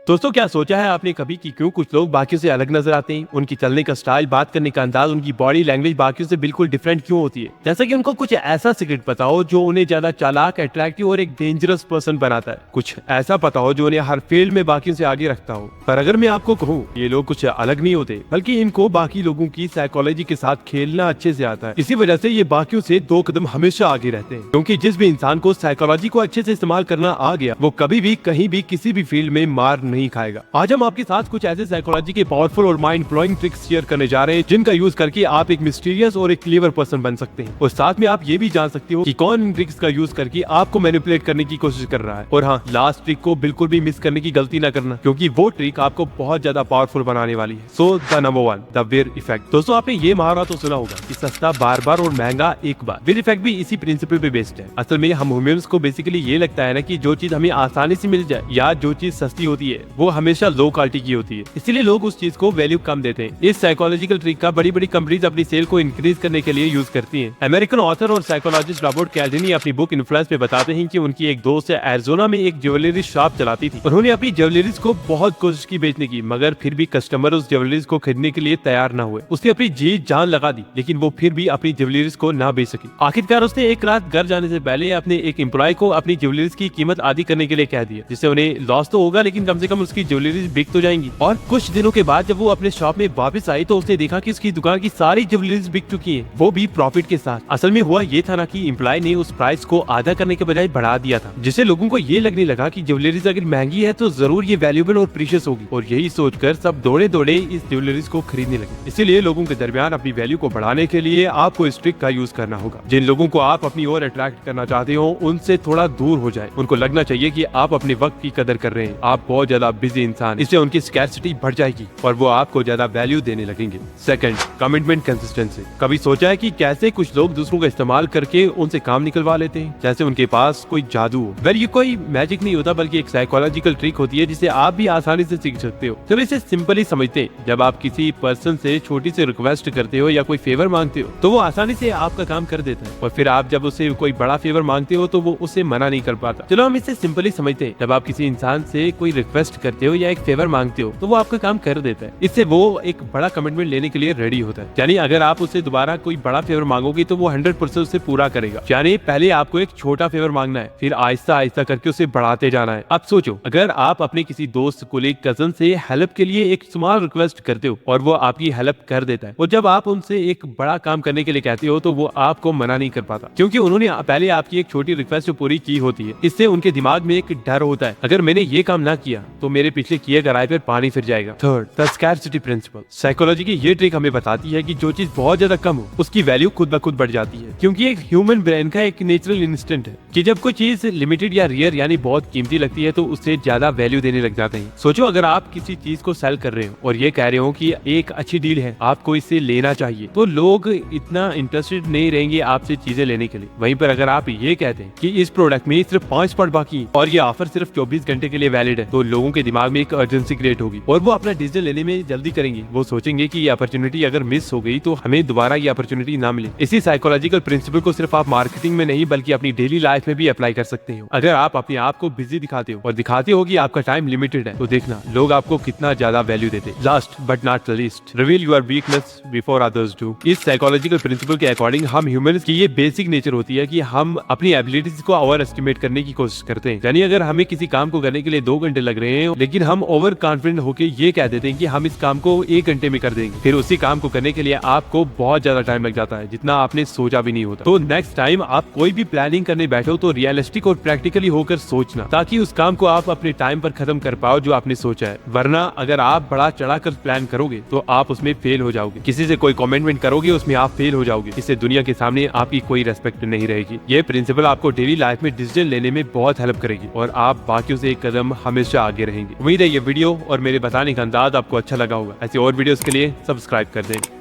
दोस्तों, क्या सोचा है आपने कभी कि क्यों कुछ लोग बाकियों से अलग नजर आते हैं? उनकी चलने का स्टाइल, बात करने का अंदाज, उनकी बॉडी लैंग्वेज बाकियों से बिल्कुल डिफरेंट क्यों होती है? जैसा कि उनको कुछ ऐसा सीक्रेट पता हो जो उन्हें ज्यादा चालाक, अट्रैक्टिव और एक डेंजरस पर्सन बनाता है। कुछ ऐसा पता हो जो उन्हें हर फील्ड में बाकियों से आगे रखता हो। पर अगर मैं आपको कहूँ, ये लोग कुछ अलग नहीं होते, बल्कि इनको बाकी लोगों की साइकोलॉजी के साथ खेलना अच्छे से आता है। इसी वजह से ये बाकियों से 2 कदम हमेशा आगे रहते हैं, क्योंकि जिस भी इंसान को साइकोलॉजी को अच्छे से इस्तेमाल करना आ गया, वो कभी भी कहीं भी किसी भी फील्ड में मार नहीं खाएगा। आज हम आपके साथ कुछ ऐसे साइकोलॉजी के पावरफुल और माइंड ब्लोइंग ट्रिक्स शेयर करने जा रहे हैं, जिनका यूज करके आप एक मिस्टीरियस और एक क्लेवर पर्सन बन सकते हैं। और साथ में आप ये भी जान सकते हो कि कौन इन ट्रिक्स का यूज करके आपको मैनिपुलेट करने की कोशिश कर रहा है। और हाँ, लास्ट ट्रिक को बिल्कुल भी मिस करने की गलती ना करना, क्योंकि वो ट्रिक आपको बहुत ज्यादा पावरफुल बनाने वाली है। So the number 1, the where effect. दोस्तों, आपने ये महावरा तो सुना होगा कि सस्ता बार बार और महंगा एक बार। वेयर इफेक्ट भी इसी प्रिंसिपल पे बेस्ड है। असल में हम ह्यूमंस को बेसिकली ये लगता है ना कि जो चीज हमें आसानी से मिल जाए या जो चीज सस्ती होती है, वो हमेशा लो क्वालिटी की होती है। इसलिए लोग उस चीज को वैल्यू कम देते हैं। इस साइकोलॉजिकल ट्रिक का बड़ी बड़ी कंपनीज अपनी सेल को इंक्रीज करने के लिए यूज करती हैं। अमेरिकन ऑथर और साइकोलॉजिस्ट रॉबर्ट कैल्डिनी अपनी बुक इन्फ्लुएंस में बताते हैं कि उनकी एक दोस्त एरिज़ोना में एक ज्वेलरी शॉप चलाती थी। उन्होंने अपनी ज्वेलरीज को बहुत कोशिश की बेचने की, मगर फिर भी कस्टमर उस ज्वेलरीज को खरीदने के लिए तैयार न हुए। उसने अपनी जी जान लगा दी, लेकिन वो फिर भी अपनी ज्वेलरीज को ना बेच सकी। आखिरकार उसने एक रात घर जाने से पहले अपने एक एम्प्लॉय को अपनी ज्वेलरीज की कीमत आधी करने के लिए कह दिया, जिससे उन्हें लॉस तो होगा, लेकिन कम से कम उसकी ज्वेलरीज बिक तो जाएंगी। और कुछ दिनों के बाद जब वो अपने शॉप में वापस आई, तो उसने देखा कि उसकी दुकान की सारी ज्वेलरीज बिक चुकी हैं, वो भी प्रॉफिट के साथ। असल में हुआ ये था ना कि एम्प्लॉय ने उस प्राइस को आधा करने के बजाय बढ़ा दिया था, जिससे लोगों को ये लगने लगा कि ज्वेलरीज अगर महंगी है तो जरूर ये वैल्यूएबल और प्रीशियस होगी। और यही सोचकर सब दौड़े दौड़े इस ज्वेलरीज को खरीदने लगे। इसीलिए लोगों के दरमियान अपनी वैल्यू को बढ़ाने के लिए आपको इस ट्रिक का यूज करना होगा। जिन लोगों को आप अपनी ओर अट्रैक्ट करना चाहते हो, उनसे थोड़ा दूर हो जाए। उनको लगना चाहिए कि आप अपने वक्त की कदर कर रहे हैं, आप बहुत ज्यादा बिजी इंसान। इससे उनकी स्कैर्सिटी बढ़ जाएगी और वो आपको ज्यादा वैल्यू देने लगेंगे। Second, commitment consistency. कभी सोचा है कि कैसे कुछ लोग दूसरों का इस्तेमाल करके उनसे काम निकलवा लेते हैं, जैसे उनके पास कोई जादू हो? वेल, ये कोई मैजिक नहीं होता, बल्कि एक साइकोलॉजिकल ट्रिक होती है जिसे आप भी आसानी से सीख सकते हो। चलो इसे सिंपली समझते हैं। जब आप किसी पर्सन से छोटी सी रिक्वेस्ट करते हो या कोई फेवर मांगते हो, तो वो आसानी से आपका काम कर देता है। और फिर आप जब उसे कोई बड़ा फेवर मांगते हो, तो वो उसे मना नहीं कर पाता। चलो हम इसे सिंपली समझते हैं। जब आप किसी इंसान से कोई रिक्वेस्ट करते हो या एक फेवर मांगते हो, तो वो आपका काम कर देता है। इससे वो एक बड़ा कमिटमेंट लेने के लिए रेडी होता है। यानी अगर आप उससे दोबारा कोई बड़ा फेवर मांगोगे, तो वो 100% उसे पूरा करेगा। यानी पहले आपको एक छोटा फेवर मांगना है, फिर आहिस्ता आहिस्ता करके उसे बढ़ाते जाना है। अब सोचो, अगर आप अपने किसी दोस्त, कोलीग, कजन से हेल्प के लिए एक स्मॉल रिक्वेस्ट करते हो और वो आपकी हेल्प कर देता है, और जब आप उनसे एक बड़ा काम करने के लिए कहते हो, तो वो आपको मना नहीं कर पाता, क्योंकि उन्होंने पहले आपकी एक छोटी रिक्वेस्ट पूरी की होती है। इससे उनके दिमाग में एक डर होता है, अगर मैंने ये काम ना किया तो मेरे पिछले किए कराए पर पानी फिर जाएगा। Third, the scarcity principle. Psychology की ये ट्रिक हमें बताती है कि जो चीज बहुत ज्यादा कम हो, उसकी वैल्यू खुद ब खुद बढ़ जाती है, क्योंकि एक ह्यूमन ब्रेन का एक नेचुरल इंस्टिंक्ट है कि जब कोई चीज लिमिटेड या रेयर यानी बहुत कीमती लगती है, तो उससे ज्यादा वैल्यू देने लग जाते हैं। सोचो, अगर आप किसी चीज को सेल कर रहे हो और ये कह रहे हो कि एक अच्छी डील है, आपको इसे लेना चाहिए, तो लोग इतना इंटरेस्टेड नहीं रहेंगे आपसे चीजें लेने के लिए। वहीं पर अगर आप ये कहते हैं कि इस प्रोडक्ट में सिर्फ 5 पॉइंट बाकी और ये ऑफर सिर्फ 24 घंटे के लिए वैलिड है, तो लोगों के दिमाग में एक अर्जेंसी क्रिएट होगी और वो अपना डिसीजन लेने में जल्दी करेंगे। वो सोचेंगे कि ये अपॉर्चुनिटी अगर मिस हो गई तो हमें दोबारा ये अपॉर्चुनिटी ना मिले। इसी साइकोलॉजिकल प्रिंसिपल को सिर्फ आप मार्केटिंग में नहीं, बल्कि अपनी डेली लाइफ में भी अप्लाई कर सकते हो। अगर आप अपने आप को बिजी दिखाते हो और दिखाते हो कि आपका टाइम लिमिटेड है, तो देखना लोग आपको कितना ज्यादा वैल्यू देते हैं। Last but not least, reveal your weakness before others do. इस साइकोलॉजिकल प्रिंसिपल के अकॉर्डिंग हम ह्यूमंस की ये बेसिक नेचर होती है कि हम अपनी एबिलिटीज को ओवर एस्टिमेट करने की कोशिश करते हैं। यानी अगर हमें किसी काम को करने के लिए 2 घंटे लग रहे हैं, लेकिन हम ओवर कॉन्फिडेंट होकर ये कह देते हैं कि हम इस काम को 1 घंटे में कर देंगे, फिर उसी काम को करने के लिए आपको बहुत ज्यादा टाइम लग जाता है, जितना आपने सोचा भी नहीं होता। तो नेक्स्ट टाइम आप कोई भी प्लानिंग करने बैठो, तो रियलिस्टिक और प्रैक्टिकली होकर सोचना, ताकि उस काम को आप अपने टाइम पर खत्म कर पाओ जो आपने सोचा है। वरना अगर आप बड़ा चढ़ाकर प्लान करोगे, तो आप उसमें फेल हो जाओगे। किसी से कोई कमिटमेंट करोगे, उसमें आप फेल हो जाओगे। इससे दुनिया के सामने आपकी कोई रेस्पेक्ट नहीं रहेगी। ये प्रिंसिपल आपको डेली लाइफ में डिसीजन लेने में बहुत हेल्प करेगी और आप बाकियों से एक कदम हमेशा आगे रहेंगे। उम्मीद है ये वीडियो और मेरे बताने का अंदाज आपको अच्छा लगा होगा। ऐसे और वीडियोस के लिए सब्सक्राइब कर दें।